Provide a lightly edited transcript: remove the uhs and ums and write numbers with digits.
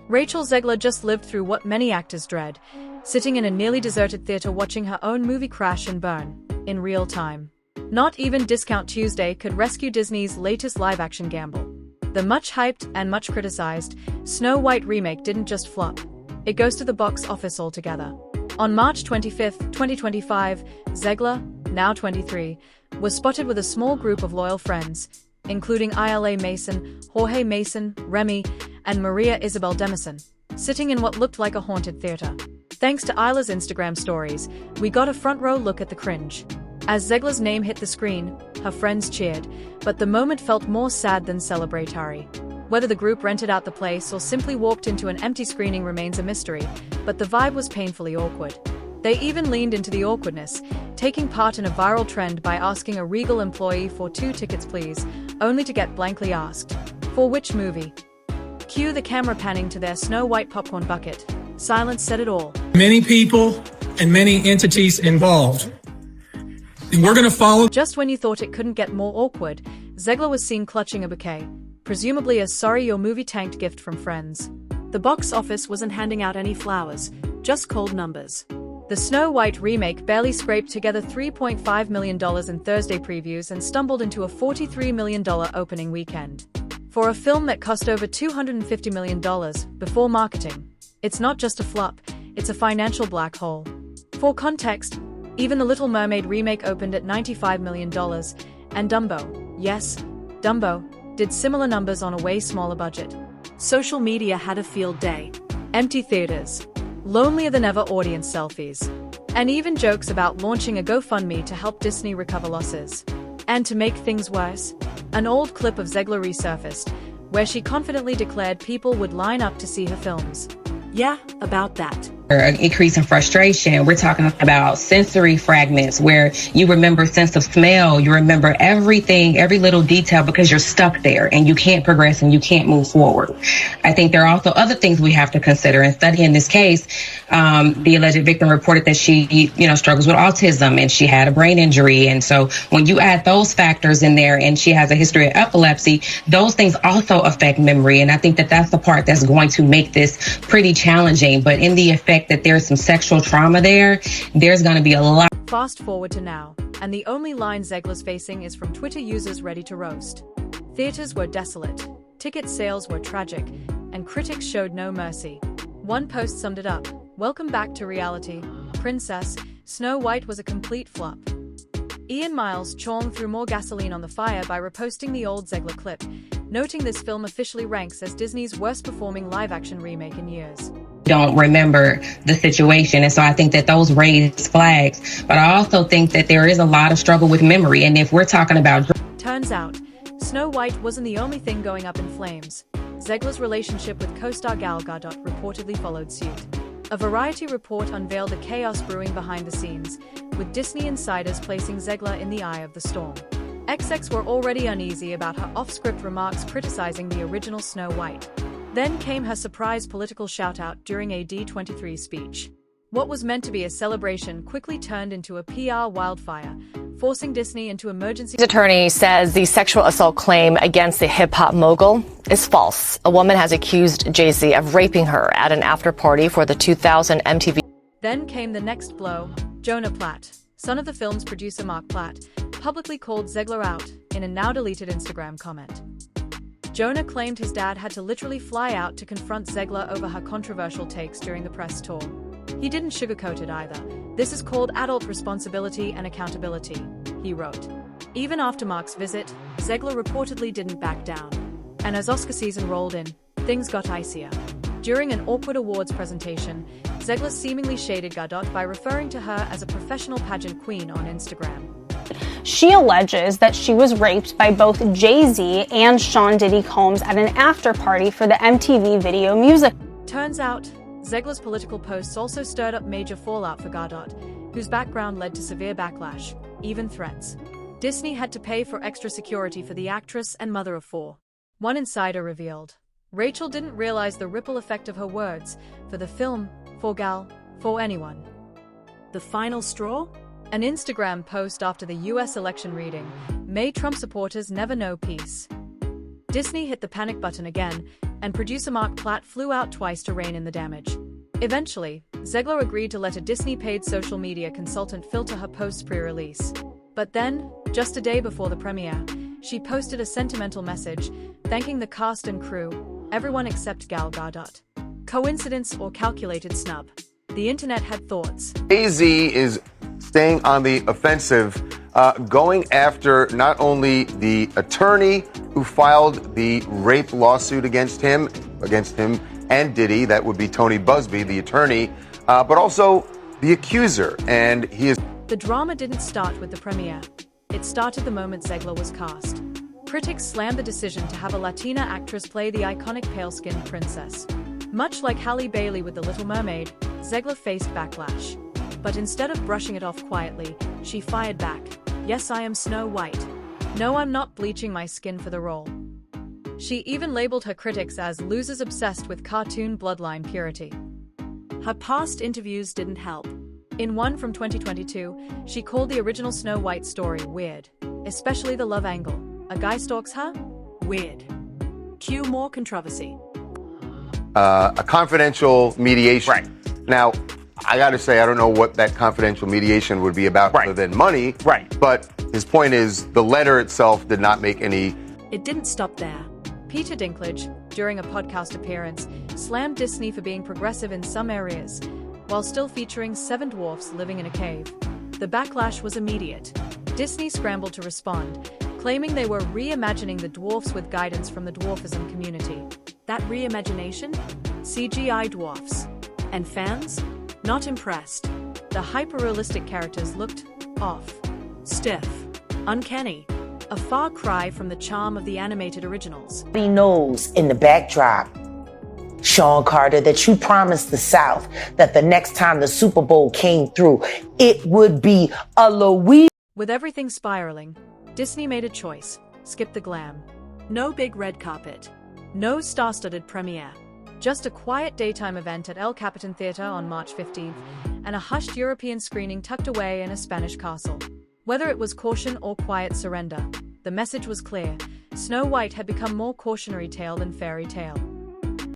Rachel Zegler just lived through what many actors dread, sitting in a nearly deserted theater watching her own movie crash and burn, in real time. Not even Discount Tuesday could rescue Disney's latest live-action gamble. The much-hyped and much-criticized Snow White remake didn't just flop. It goes to the box office altogether. On March 25, 2025, Zegler, now 23, was spotted with a small group of loyal friends, including Isla Mason, Jorge Mason, Remy, and Maria Isabel Demison, sitting in what looked like a haunted theater. Thanks to Isla's Instagram stories, we got a front-row look at the cringe. As Zegler's name hit the screen, her friends cheered, but the moment felt more sad than celebratory. Whether the group rented out the place or simply walked into an empty screening remains a mystery, but the vibe was painfully awkward. They even leaned into the awkwardness, taking part in a viral trend by asking a Regal employee for 2 tickets please, only to get blankly asked, "For which movie?" Cue the camera panning to their Snow White popcorn bucket. Silence said it all. Many people and many entities involved. And we're going to follow. Just when you thought it couldn't get more awkward, Zegler was seen clutching a bouquet, presumably a sorry your movie tanked gift from friends. The box office wasn't handing out any flowers, just cold numbers. The Snow White remake barely scraped together $3.5 million in Thursday previews and stumbled into a $43 million opening weekend. For a film that cost over $250 million before marketing, it's not just a flop, it's a financial black hole. For context, even The Little Mermaid remake opened at $95 million, and Dumbo, yes, Dumbo, did similar numbers on a way smaller budget. Social media had a field day. Empty theaters, lonelier than ever audience selfies, and even jokes about launching a GoFundMe to help Disney recover losses. And to make things worse, an old clip of Zegler resurfaced, where she confidently declared people would line up to see her films. Yeah, about that. An increase in frustration. We're talking about sensory fragments where you remember sense of smell, you remember everything, every little detail because you're stuck there and you can't progress and you can't move forward. I think there are also other things we have to consider. In studying this case, the alleged victim reported that she, struggles with autism and she had a brain injury. And so when you add those factors in there and she has a history of epilepsy, those things also affect memory. And I think that that's the part that's going to make this pretty challenging. But in the effect that there's some sexual trauma there's going to be a lot. Fast forward to now, and the only line Zegler's facing is from Twitter users ready to roast. Theaters were desolate, ticket sales were tragic, and critics showed no mercy. One post summed it up: "Welcome back to reality, princess. Snow White was a complete flop." Ian Miles threw more gasoline on the fire by reposting the old Zegler clip, noting this film officially ranks as Disney's worst-performing live-action remake in years. Don't remember the situation. And so I think that those raise flags. But I also think that there is a lot of struggle with memory. And if we're talking about... Turns out, Snow White wasn't the only thing going up in flames. Zegler's relationship with co-star Gal Gadot reportedly followed suit. A Variety report unveiled the chaos brewing behind the scenes, with Disney insiders placing Zegler in the eye of the storm. Execs were already uneasy about her off-script remarks criticizing the original Snow White. Then came her surprise political shout-out during a D23 speech. What was meant to be a celebration quickly turned into a PR wildfire, forcing Disney into emergency... His attorney says the sexual assault claim against the hip-hop mogul is false. A woman has accused Jay-Z of raping her at an after-party for the 2000 MTV... Then came the next blow. Jonah Platt, son of the film's producer Mark Platt, publicly called Zegler out in a now-deleted Instagram comment. Jonah claimed his dad had to literally fly out to confront Zegler over her controversial takes during the press tour. He didn't sugarcoat it either. "This is called adult responsibility and accountability," he wrote. Even after Mark's visit, Zegler reportedly didn't back down. And as Oscar season rolled in, things got icier. During an awkward awards presentation, Zegler seemingly shaded Gadot by referring to her as a professional pageant queen on Instagram. She alleges that she was raped by both Jay-Z and Sean Diddy Combs at an after-party for the MTV Video Music. Turns out, Zegler's political posts also stirred up major fallout for Gadot, whose background led to severe backlash, even threats. Disney had to pay for extra security for the actress and mother of 4. One insider revealed, Rachel didn't realize the ripple effect of her words, for the film, for Gal, for anyone. The final straw? An Instagram post after the US election reading, "May Trump supporters never know peace." Disney hit the panic button again, and producer Mark Platt flew out twice to rein in the damage. Eventually, Zegler agreed to let a Disney-paid social media consultant filter her posts pre-release. But then, just a day before the premiere, she posted a sentimental message, thanking the cast and crew, everyone except Gal Gadot. Coincidence or calculated snub? The internet had thoughts. Jay-Z is staying on the offensive, going after not only the attorney who filed the rape lawsuit against him and Diddy, that would be Tony Busby, the attorney, but also the accuser. And he is. The drama didn't start with the premiere. It started the moment Zegler was cast. Critics slammed the decision to have a Latina actress play the iconic pale-skinned princess. Much like Halle Bailey with The Little Mermaid, Zegler faced backlash. But instead of brushing it off quietly, she fired back. Yes, I am Snow White. No, I'm not bleaching my skin for the role. She even labeled her critics as losers obsessed with cartoon bloodline purity. Her past interviews didn't help. In one from 2022, she called the original Snow White story weird, especially the love angle. A guy stalks her? Weird. Cue more controversy. A confidential mediation. Right. Now, I got to say, I don't know what that confidential mediation would be about other than money. Right. But his point is the letter itself did not make any. It didn't stop there. Peter Dinklage, during a podcast appearance, slammed Disney for being progressive in some areas, while still featuring 7 dwarfs living in a cave. The backlash was immediate. Disney scrambled to respond, claiming they were reimagining the dwarfs with guidance from the dwarfism community. That reimagination? CGI dwarfs. And fans? Not impressed. The hyper-realistic characters looked off, stiff, uncanny, a far cry from the charm of the animated originals. He knows in the backdrop, Sean Carter, that you promised the South that the next time the Super Bowl came through, it would be a Louis. With everything spiraling, Disney made a choice. Skip the glam. No big red carpet. No star-studded premiere. Just a quiet daytime event at El Capitan Theatre on March 15th, and a hushed European screening tucked away in a Spanish castle. Whether it was caution or quiet surrender, the message was clear. Snow White had become more cautionary tale than fairy tale.